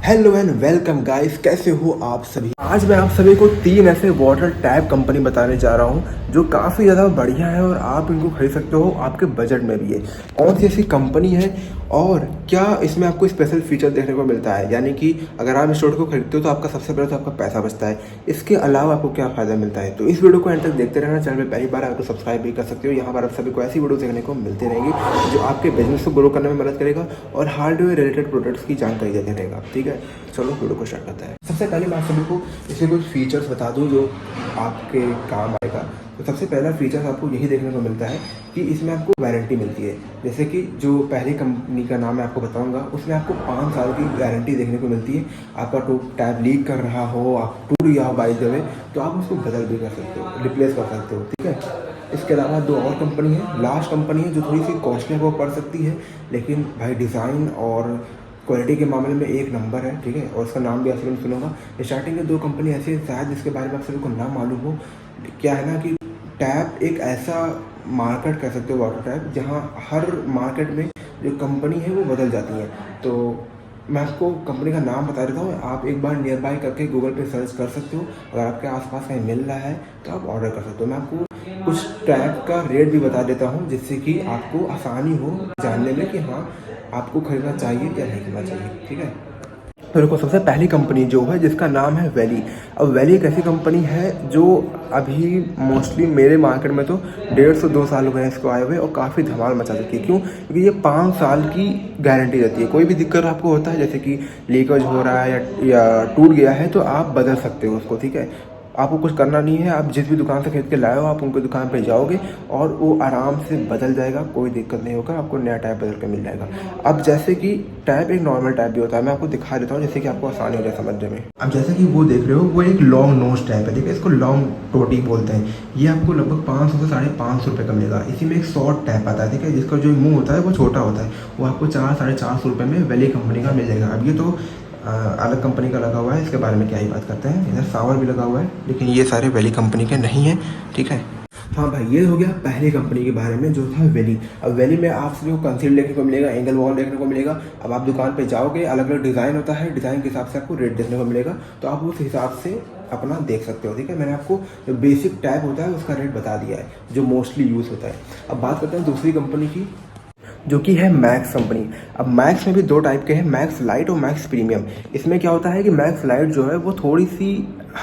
Hello and welcome guys, कैसे हो आप सभी। आज मैं आप सभी को 3 ऐसे वाटर टैप कंपनी बताने जा रहा हूँ जो काफ़ी ज़्यादा बढ़िया है और आप इनको खरीद सकते हो, आपके बजट में भी है। कौन सी ऐसी कंपनी है और क्या इसमें आपको स्पेशल फीचर देखने को मिलता है, यानी कि अगर आप इस प्रोडक्ट को खरीदते हो तो आपका सबसे पहले तो आपका पैसा बचता है। इसके अलावा आपको क्या फ़ायदा मिलता है, तो इस वीडियो को एंड तक देखते रहना। चैनल पर पहली बार आपको सब्सक्राइब भी कर सकते हो। यहाँ पर आप सभी को ऐसी वीडियो देखने को मिलती रहेंगी जो आपके बिजनेस को ग्रो करने में मदद करेगा और हार्डवेयर रिलेटेड प्रोडक्ट्स की जानकारी देते रहेगा। ठीक है, चलो वीडियो को स्टार्ट करते हैं। सबसे पहले मैं आप सभी को इसके कुछ फीचर्स बता दूं जो आपके काम आएगा। तो सबसे पहला फीचर आपको यही देखने को मिलता है कि इसमें आपको वारंटी मिलती है। जैसे कि जो पहली कंपनी का नाम मैं आपको बताऊंगा उसमें आपको 5 साल की गारंटी देखने को मिलती है। आपका टैप लीक कर रहा हो, आप टूट गया हो बाई द वे, तो आप उसको बदल भी कर सकते हो, रिप्लेस कर सकते हो। ठीक है, इसके अलावा 2 और कंपनी है। लास्ट कंपनी है जो थोड़ी सी कॉस्टली वो पड़ सकती है, लेकिन भाई डिज़ाइन और क्वालिटी के मामले में एक नंबर है। ठीक है, और उसका नाम भी आप सभी सुनूंगा। स्टार्टिंग के 2 कंपनी ऐसी है, शायद जिसके बारे में आप सभी को ना मालूम हो। क्या है ना कि टैप एक ऐसा मार्केट कह सकते हो, वाटर टैप, जहाँ हर मार्केट में जो कंपनी है वो बदल जाती है। तो मैं आपको कंपनी का नाम बता देता हूँ, आप एक बार नियर बाय करके गूगल पे सर्च कर सकते हो। अगर आपके आसपास कहीं मिल रहा है तो आप ऑर्डर कर सकते हो। मैं आपको कुछ टैप का रेट भी बता देता हूँ जिससे कि आपको आसानी हो जानने में कि हाँ आपको खरीदना चाहिए या नहीं खरीदना चाहिए। ठीक है, तो देखो सबसे पहली कंपनी जो है जिसका नाम है वैली। अब वैली एक ऐसी कंपनी है जो अभी मोस्टली मेरे मार्केट में तो 1.5 से 2 साल हो गए इसको आए हुए और काफ़ी धमाल मचा चुकी है। क्यों? क्योंकि ये 5 साल की गारंटी रहती है। कोई भी दिक्कत आपको होता है, जैसे कि लीकेज हो रहा है या टूट गया है, तो आप बदल सकते हो उसको। ठीक है, आपको कुछ करना नहीं है। आप जिस भी दुकान से खरीद के लाए हो आप उनकी दुकान पे जाओगे और वो आराम से बदल जाएगा, कोई दिक्कत नहीं होगा, आपको नया टैप बदल के मिल जाएगा। अब जैसे कि टैप एक नॉर्मल टैप भी होता है, मैं आपको दिखा देता हूँ जैसे कि आपको आसानी हो जाए समझने में। अब जैसे कि वो देख रहे हो, वो एक लॉन्ग नोज टैप है। देखिए, इसको लॉन्ग टोटी बोलते हैं। ये आपको लगभग 500 से 550 रुपये का मिलेगा। इसी में एक शॉर्ट टैप आता है, ठीक है, जिसका जो मुंह होता है वो छोटा होता है। वो आपको 400-450 रुपये में वैली कंपनी का मिल जाएगा। अब ये तो अलग कंपनी का लगा हुआ है, इसके बारे में क्या ही बात करते हैं। इधर सावर भी लगा हुआ है, लेकिन ये सारे वैली कंपनी के नहीं हैं। ठीक है, हाँ भाई, ये हो गया पहली कंपनी के बारे में जो था वैली। अब वैली में आप सभी को कंसील देखने को मिलेगा, एंगल वॉल देखने को मिलेगा। अब आप दुकान पे जाओगे, अलग अलग डिज़ाइन होता है, डिज़ाइन के हिसाब से आपको रेट देखने को मिलेगा, तो आप उस हिसाब से अपना देख सकते हो। ठीक है, मैंने आपको जो बेसिक टैप होता है उसका रेट बता दिया है जो मोस्टली यूज़ होता है। अब बात करते हैं दूसरी कंपनी की जो कि है मैक्स कंपनी। अब मैक्स में भी 2 टाइप के हैं, मैक्स लाइट और मैक्स प्रीमियम। इसमें क्या होता है कि मैक्स लाइट जो है वो थोड़ी सी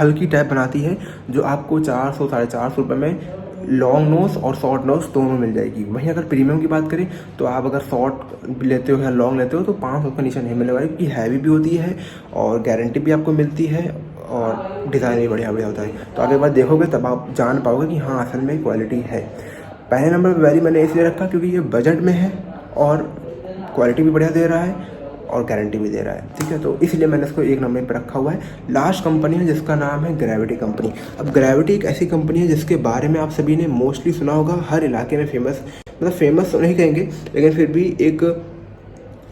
हल्की टैप बनाती है, जो आपको 400-450 रुपये में लॉन्ग नोज और शॉर्ट नोज दोनों मिल जाएगी। वहीं अगर प्रीमियम की बात करें तो आप अगर शॉर्ट लेते हो या लॉन्ग लेते हो तो 500 के नीचे नहीं मिलने वाली, क्योंकि हैवी भी होती है और गारंटी भी आपको मिलती है और डिज़ाइन भी बढ़िया बढ़िया होता है। तो आप एक बार देखोगे तब आप जान पाओगे कि हाँ असल में क्वालिटी है। पहले नंबर पर वैली मैंने इसलिए रखा क्योंकि ये बजट में है और क्वालिटी भी बढ़िया दे रहा है और गारंटी भी दे रहा है। ठीक है, तो इसलिए मैंने इसको 1 नंबर पर रखा हुआ है। लास्ट कंपनी है जिसका नाम है ग्रेविटी कंपनी। अब ग्रेविटी एक ऐसी कंपनी है जिसके बारे में आप सभी ने मोस्टली सुना होगा, हर इलाके में फेमस, मतलब फेमस तो नहीं कहेंगे लेकिन फिर भी एक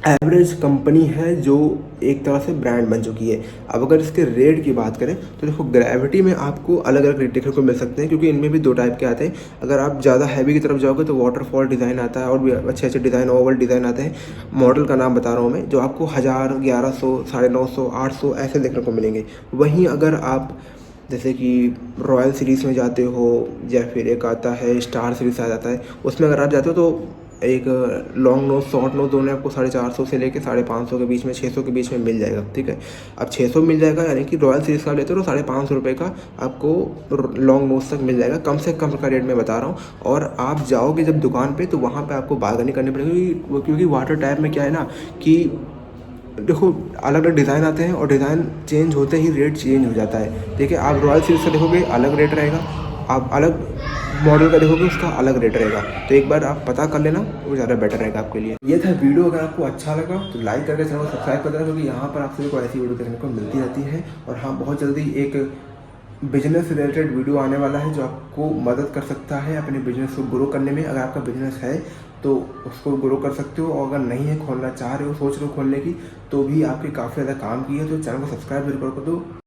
एवरेज कंपनी है जो एक तरह से ब्रांड बन चुकी है। अब अगर इसके रेट की बात करें तो देखो, ग्रेविटी में आपको अलग अलग रेट देखने को मिल सकते हैं, क्योंकि इनमें भी 2 टाइप के आते हैं। अगर आप ज़्यादा हैवी की तरफ जाओगे तो वाटरफॉल डिज़ाइन आता है और भी अच्छे अच्छे डिज़ाइन, ओवल डिज़ाइन आते हैं। मॉडल का नाम बता रहा हूँ मैं, जो आपको 1000, 1100, 950, 800 ऐसे देखने को मिलेंगे। वहीं अगर आप जैसे कि रॉयल सीरीज़ में जाते हो या फिर एक आता है स्टार सीरीज़ आ जाता है, उसमें अगर आप जाते हो तो एक लॉन्ग नोज शॉर्ट नोज दोनों आपको 450 से लेके 550 के बीच में, 600 के बीच में मिल जाएगा। ठीक है, अब 600 मिल जाएगा, यानी कि रॉयल सीरीज़ का लेते हो तो 550 रुपये का आपको लॉन्ग नोज तक मिल जाएगा। कम से कम का रेट मैं बता रहा हूँ। और आप जाओगे जब दुकान पे तो वहाँ पे आपको बार्गेनिंग करनी पड़ेगी, क्योंकि वाटर टैप में क्या है ना कि देखो अलग अलग डिज़ाइन आते हैं और डिज़ाइन चेंज होते ही रेट चेंज हो जाता है। ठीक है, आप रॉयल सीरीज़ का देखोगे अलग रेट रहेगा, आप अलग मॉडल का देखोगे उसका अलग रेट रहेगा। तो एक बार आप पता कर लेना, वो ज़्यादा बेटर रहेगा आपके लिए। ये था वीडियो। अगर आपको अच्छा लगा तो लाइक करके चैनल को सब्सक्राइब कर देना, क्योंकि यहाँ पर आप सभी को ऐसी वीडियो देखने को मिलती रहती है। और हाँ, बहुत जल्दी एक बिजनेस रिलेटेड वीडियो आने वाला है जो आपको मदद कर सकता है अपने बिजनेस को ग्रो करने में। अगर आपका बिजनेस है तो उसको ग्रो कर सकते हो, और अगर नहीं है, खोलना चाह रहे हो, सोच रहे हो खोलने की, तो भी आपके काफ़ी ज़्यादा काम की है। तो चैनल को सब्सक्राइब जरूर कर दो।